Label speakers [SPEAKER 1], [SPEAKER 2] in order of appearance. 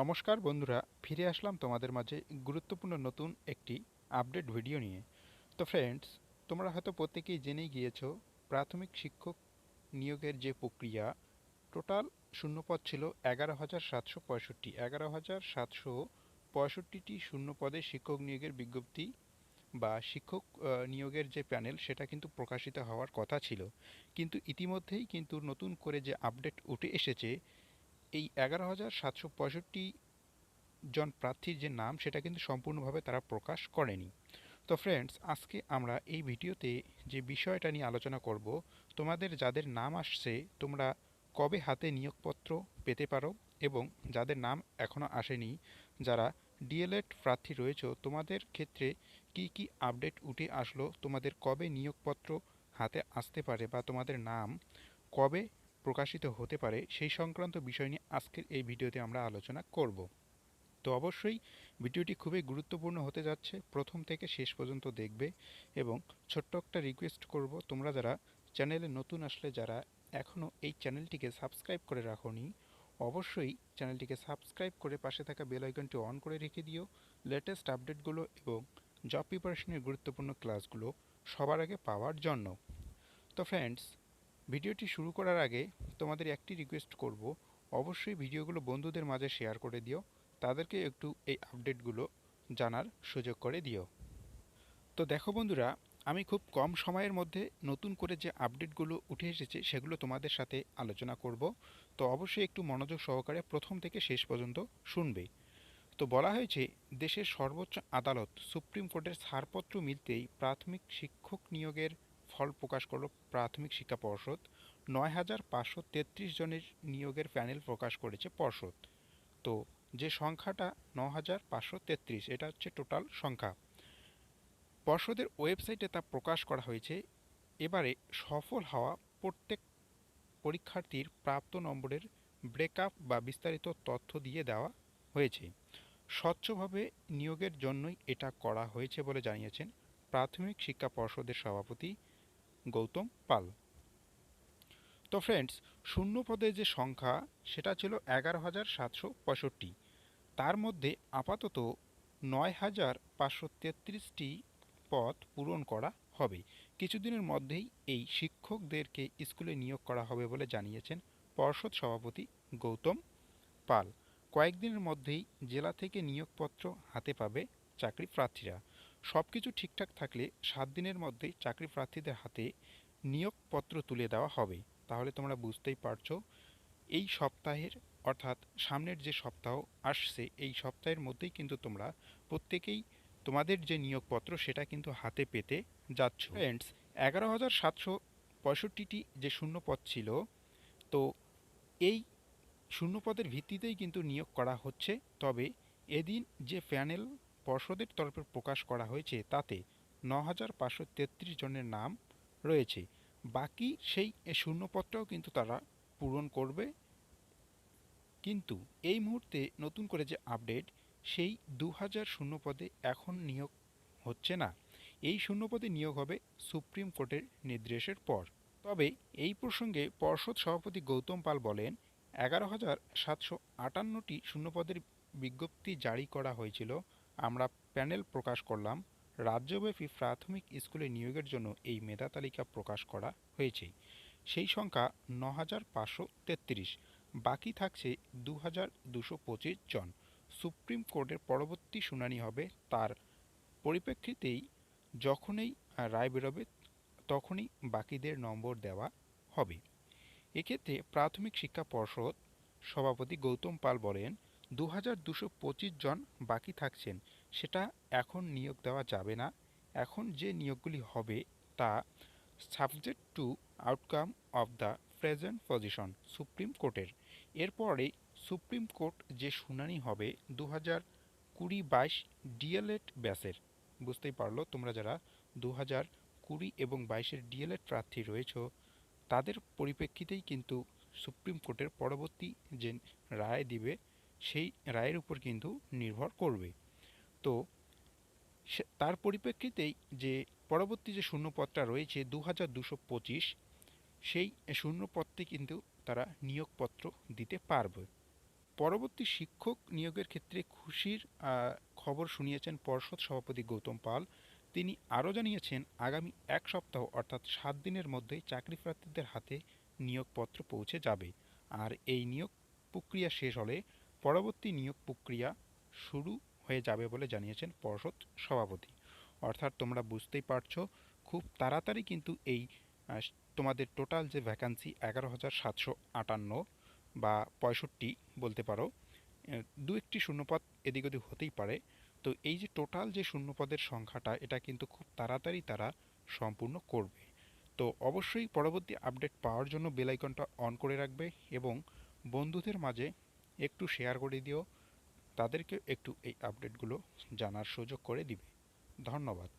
[SPEAKER 1] নমস্কার বন্ধুরা, ফিরে আসলাম তোমাদের মাঝে গুরুত্বপূর্ণ নতুন একটি আপডেট ভিডিও নিয়ে। তো ফ্রেন্ডস, তোমরা হয়তো প্রত্যেকেই জেনেই গিয়েছো প্রাথমিক শিক্ষক নিয়োগের যে প্রক্রিয়া, টোটাল শূন্যপদ ছিল 11,765। 11,765টি শূন্য পদে শিক্ষক নিয়োগের বিজ্ঞপ্তি বা শিক্ষক নিয়োগের যে প্যানেল সেটা কিন্তু প্রকাশিত হওয়ার কথা ছিল। কিন্তু ইতিমধ্যেই কিন্তু নতুন করে যে আপডেট উঠে এসেছে, এই 11,765 জন প্রার্থীর যে নাম সেটা কিন্তু সম্পূর্ণভাবে তারা প্রকাশ করেনি। তো ফ্রেন্ডস, আজকে আমরা এই ভিডিওতে যে বিষয়টা নিয়ে আলোচনা করব, তোমাদের যাদের নাম আসছে তোমরা কবে হাতে নিয়োগপত্র পেতে পারো, এবং যাদের নাম এখনও আসেনি, যারা ডিএলএড প্রার্থী রয়েছে, তোমাদের ক্ষেত্রে কি কি আপডেট উঠে আসলো, তোমাদের কবে নিয়োগপত্র হাতে আসতে পারে বা তোমাদের নাম কবে প্রকাশিত হতে পারে, সেই সংক্রান্ত বিষয় নিয়ে আজকের এই ভিডিওতে আমরা আলোচনা করব। তো অবশ্যই ভিডিওটি খুবই গুরুত্বপূর্ণ হতে যাচ্ছে, প্রথম থেকে শেষ পর্যন্ত দেখবে। এবং ছোট্ট একটা রিকোয়েস্ট করব, তোমরা যারা চ্যানেলে নতুন আসলে, যারা এখনও এই চ্যানেলটিকে সাবস্ক্রাইব করে রাখোনি, অবশ্যই চ্যানেলটিকে সাবস্ক্রাইব করে পাশে থাকা বেল আইকনটি অন করে রেখে দিও লেটেস্ট আপডেটগুলো এবং জব প্রিপারেশনের গুরুত্বপূর্ণ ক্লাসগুলো সবার আগে পাওয়ার জন্য। তো ফ্রেন্ডস, ভিডিওটি শুরু করার আগে তোমাদের একটি রিকোয়েস্ট করব, অবশ্যই ভিডিওগুলো বন্ধুদের মাঝে শেয়ার করে দিও, তাদেরকে একটু এই আপডেটগুলো জানার সুযোগ করে দিও। তো দেখো বন্ধুরা, আমি খুব কম সময়ের মধ্যে নতুন করে যে আপডেটগুলো উঠে এসেছে সেগুলো তোমাদের সাথে আলোচনা করব। তো অবশ্যই একটু মনোযোগ সহকারে প্রথম থেকে শেষ পর্যন্ত শুনবে। তো বলা হয়েছে, দেশের সর্বোচ্চ আদালত সুপ্রিম কোর্টের ছাড়পত্র মিলতেই প্রাথমিক শিক্ষক নিয়োগের ফল প্রকাশ করল প্রাথমিক শিক্ষা পর্ষদ। 9,533 জনের নিয়োগের প্যানেল প্রকাশ করেছে পর্ষদ। তো যে সংখ্যাটা 9,533, এটা হচ্ছে টোটাল সংখ্যা। পর্ষদের ওয়েবসাইটে তা প্রকাশ করা হয়েছে। এবারে সফল হওয়া প্রত্যেক পরীক্ষার্থীর প্রাপ্ত নম্বরের ব্রেকআপ বা বিস্তারিত তথ্য দিয়ে দেওয়া হয়েছে। স্বচ্ছভাবে নিয়োগের জন্যই এটা করা হয়েছে বলে জানিয়েছেন প্রাথমিক শিক্ষা পর্ষদের সভাপতি গৌতম পাল। তো ফ্রেন্ডস, শূন্য পদের যে সংখ্যা সেটা ছিল 11,765। তার মধ্যে আপাতত 9,533টি পদ পূরণ করা হবে। কিছুদিনের মধ্যেই এই শিক্ষকদেরকে স্কুলে নিয়োগ করা হবে বলে জানিয়েছেন পর্ষদ সভাপতি গৌতম পাল। কয়েকদিনের মধ্যেই জেলা থেকে নিয়োগপত্র হাতে পাবে চাকরি প্রার্থীরা। সব কিছু ঠিকঠাক থাকলে 7 দিনের মধ্যেই চাকরি প্রার্থীদের হাতে নিয়োগপত্র তুলে দেওয়া হবে। তাহলে তোমরা বুঝতেই পারছো, এই সপ্তাহের অর্থাৎ সামনের যে সপ্তাহ আসছে, এই সপ্তাহের মধ্যেই কিন্তু তোমরা প্রত্যেকেই তোমাদের যে নিয়োগপত্র সেটা কিন্তু হাতে পেতে যাচ্ছ। ফ্রেন্ডস, 11,765টি যে শূন্যপদ ছিল, তো এই শূন্যপদের ভিত্তিতেই কিন্তু নিয়োগ করা হচ্ছে। তবে এদিন যে প্যানেল পর্ষদের তরফে প্রকাশ করা হয়েছে তাতে 9,533 জনের নাম রয়েছে। বাকি সেই শূন্যপদটাও কিন্তু তারা পূরণ করবে। কিন্তু এই মুহূর্তে নতুন করে যে আপডেট, সেই 2,000 শূন্যপদে এখন নিয়োগ হচ্ছে না। এই শূন্যপদে নিয়োগ হবে সুপ্রিম কোর্টের নির্দেশের পর। তবে এই প্রসঙ্গে পর্ষদ সভাপতি গৌতম পাল বলেন, 11,758টি শূন্যপদের বিজ্ঞপ্তি জারি করা হয়েছিল। আমরা প্যানেল প্রকাশ করলাম। রাজ্যব্যাপী প্রাথমিক স্কুলে নিয়োগের জন্য এই মেধা তালিকা প্রকাশ করা হয়েছে। সেই সংখ্যা 9,533। বাকি থাকছে 2,225 জন। সুপ্রিম কোর্টের পরবর্তী শুনানি হবে, তার পরিপ্রেক্ষিতেই যখনই রায় বেরোবে তখনই বাকিদের নম্বর দেওয়া হবে। এক্ষেত্রে প্রাথমিক শিক্ষা পর্ষদ সভাপতি গৌতম পাল বলেন, 2,225 জন বাকি থাকছেন, সেটা এখন নিয়োগ দেওয়া যাবে না। এখন যে নিয়োগগুলি হবে তা subject to outcome of the present position supreme কোর্টের। এরপরে সুপ্রিম কোর্ট যে শুনানি হবে 2020-22 ডিএলএড ব্যাচের। বুঝতেই পারলো তোমরা যারা 2020 এবং 22-এর ডিএলএড প্রার্থী রয়েছে, তাদের পরিপ্রেক্ষিতেই কিন্তু সুপ্রিম কোর্টের পরবর্তী যে রায় দিবে সেই রায়ের উপর কিন্তু নির্ভর করবে। তো তার পরিপ্রেক্ষিতেই যে পরবর্তী যে শূন্যপদটা রয়েছে 2,225, সেই শূন্যপদটি কিন্তু তারা নিয়োগপত্র দিতে পারবে। পরবর্তী শিক্ষক নিয়োগের ক্ষেত্রে খুশির খবর শুনিয়েছেন পর্ষদ সভাপতি গৌতম পাল। তিনি আরও জানিয়েছেন, আগামী 1 সপ্তাহ অর্থাৎ 7 দিনের মধ্যেই চাকরি প্রার্থীদের হাতে নিয়োগপত্র পৌঁছে যাবে। আর এই নিয়োগ প্রক্রিয়া শেষ হলে পরবর্তী নিয়োগ প্রক্রিয়া শুরু হয়ে যাবে বলে জানিয়েছেন পর্ষদ সভাপতি। অর্থাৎ তোমরা বুঝতেই পারছো, খুব তাড়াতাড়ি কিন্তু এই তোমাদের টোটাল যে ভ্যাকান্সি 11,758 বা 65 বলতে পারো, দু একটি শূন্যপদ এদিক ওদিক হতেই পারে। তো এই যে টোটাল যে শূন্যপদের সংখ্যাটা, এটা কিন্তু খুব তাড়াতাড়ি তারা সম্পূর্ণ করবে। তো অবশ্যই পরবর্তী আপডেট পাওয়ার জন্য বেল আইকনটা অন করে রাখবে এবং বন্ধুদের মাঝে একটু শেয়ার করে দিও, তাদেরকে একটু এই আপডেটগুলো জানার সুযোগ করে দিবে। ধন্যবাদ।